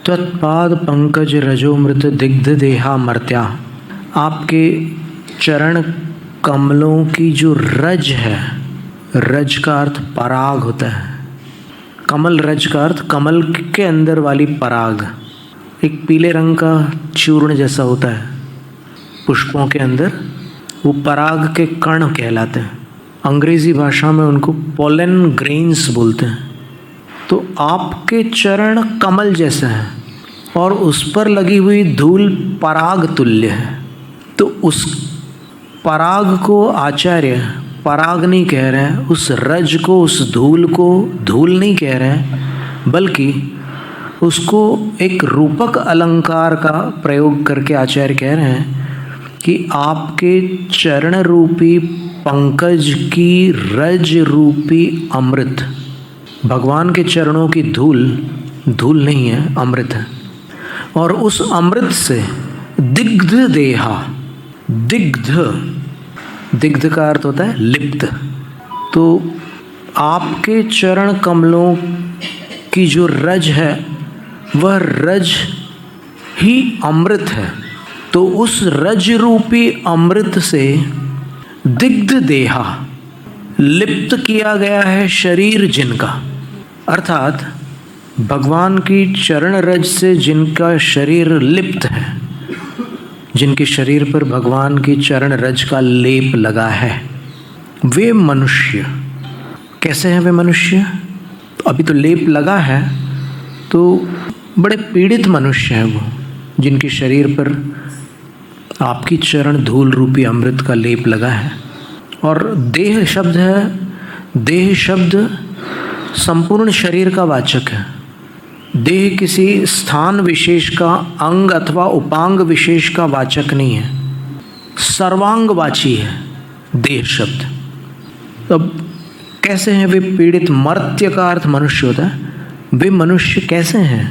त्वत्पाद पंकज रजोमृत दिग्ध देहा मर्त्या। आपके चरण कमलों की जो रज है, रज का अर्थ पराग होता है। कमल रज का अर्थ कमल के अंदर वाली पराग, एक पीले रंग का चूर्ण जैसा होता है पुष्पों के अंदर, वो पराग के कण कहलाते हैं। अंग्रेजी भाषा में उनको पोलन ग्रेन्स बोलते हैं। तो आपके चरण कमल जैसे हैं और उस पर लगी हुई धूल पराग तुल्य है। तो उस पराग को आचार्य पराग नहीं कह रहे हैं, उस रज को, उस धूल को धूल नहीं कह रहे हैं, बल्कि उसको एक रूपक अलंकार का प्रयोग करके आचार्य कह रहे हैं कि आपके चरण रूपी पंकज की रज रूपी अमृत, भगवान के चरणों की धूल धूल नहीं है, अमृत है। और उस अमृत से दिग्ध देहा, दिग्ध, दिग्ध का अर्थ होता है लिप्त। तो आपके चरण कमलों की जो रज है वह रज ही अमृत है। तो उस रज रूपी अमृत से दिग्ध देहा, लिप्त किया गया है शरीर जिनका, अर्थात भगवान की चरण रज से जिनका शरीर लिप्त है, जिनके शरीर पर भगवान की चरण रज का लेप लगा है, वे मनुष्य। कैसे हैं वे मनुष्य? अभी तो लेप लगा है, तो बड़े पीड़ित मनुष्य हैं वो, जिनके शरीर पर आपकी चरण धूल रूपी अमृत का लेप लगा है। और देह शब्द है, देह शब्द संपूर्ण शरीर का वाचक है। देह किसी स्थान विशेष का अंग अथवा उपांग विशेष का वाचक नहीं है, सर्वांगवाची है देह शब्द। अब कैसे हैं वे पीड़ित? मर्त्य का अर्थ मनुष्य होता है। वे मनुष्य कैसे हैं?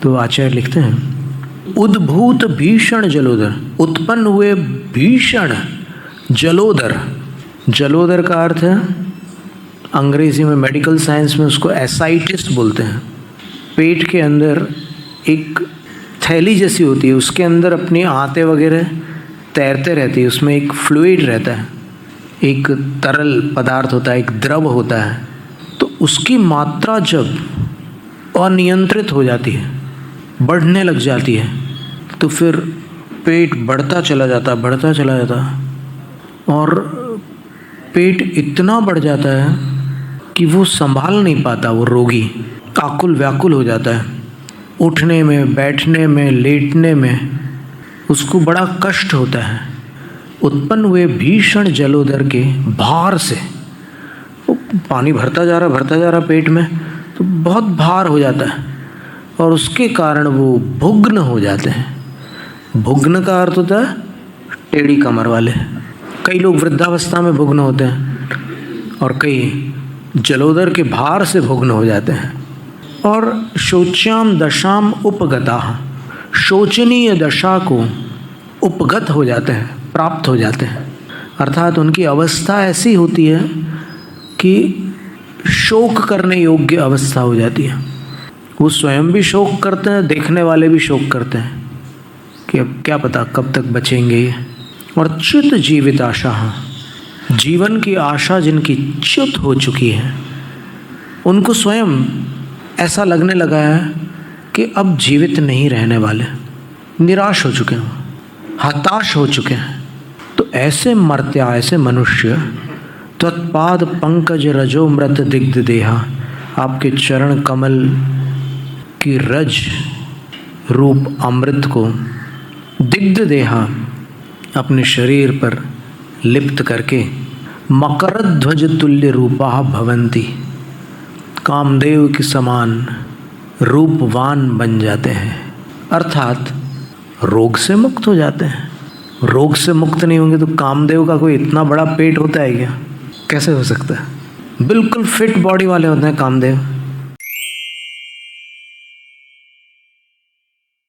तो आचार्य लिखते हैं, उद्भूत भीषण जलोदर, उत्पन्न हुए भीषण जलोदर। जलोदर का अर्थ है, अंग्रेजी में मेडिकल साइंस में उसको एसाइटिस बोलते हैं। पेट के अंदर एक थैली जैसी होती है, उसके अंदर अपनी आंतें वगैरह तैरते रहती है, उसमें एक फ्लूइड रहता है, एक तरल पदार्थ होता है, एक द्रव होता है। तो उसकी मात्रा जब अनियंत्रित हो जाती है, बढ़ने लग जाती है, तो फिर पेट बढ़ता चला जाता, बढ़ता चला जाता, और पेट इतना बढ़ जाता है कि वो संभाल नहीं पाता, वो रोगी आकुल व्याकुल हो जाता है। उठने में, बैठने में, लेटने में उसको बड़ा कष्ट होता है। उत्पन्न हुए भीषण जलोदर के भार से, वो पानी भरता जा रहा पेट में, तो बहुत भार हो जाता है और उसके कारण वो भुग्न हो जाते हैं। भुग्न का अर्थ होता है टेढ़ी कमर वाले। कई लोग वृद्धावस्था में भुग्न होते हैं और कई जलोदर के भार से भुग्न हो जाते हैं। और शोच्याम दशाम उपगता, शोचनीय दशा को उपगत हो जाते हैं, प्राप्त हो जाते हैं। अर्थात उनकी अवस्था ऐसी होती है कि शोक करने योग्य अवस्था हो जाती है। वो स्वयं भी शोक करते हैं, देखने वाले भी शोक करते हैं कि अब क्या पता कब तक बचेंगे ये। और च्युत जीवित आशा, जीवन की आशा जिनकी च्युत हो चुकी है, उनको स्वयं ऐसा लगने लगा है कि अब जीवित नहीं रहने वाले, निराश हो चुके हैं, हताश हो चुके हैं। तो ऐसे मर्त्या, ऐसे मनुष्य, त्वत्पाद पंकज रजोमृत दिग्ध देहा, आपके चरण कमल की रज रूप अमृत को दिग्ध देहा, अपने शरीर पर लिप्त करके, मकर ध्वज तुल्य रूपा भवंती, कामदेव के समान रूपवान बन जाते हैं। अर्थात रोग से मुक्त हो जाते हैं। रोग से मुक्त नहीं होंगे तो कामदेव का कोई इतना बड़ा पेट होता है क्या? कैसे हो सकता है? बिल्कुल फिट बॉडी वाले होते हैं कामदेव।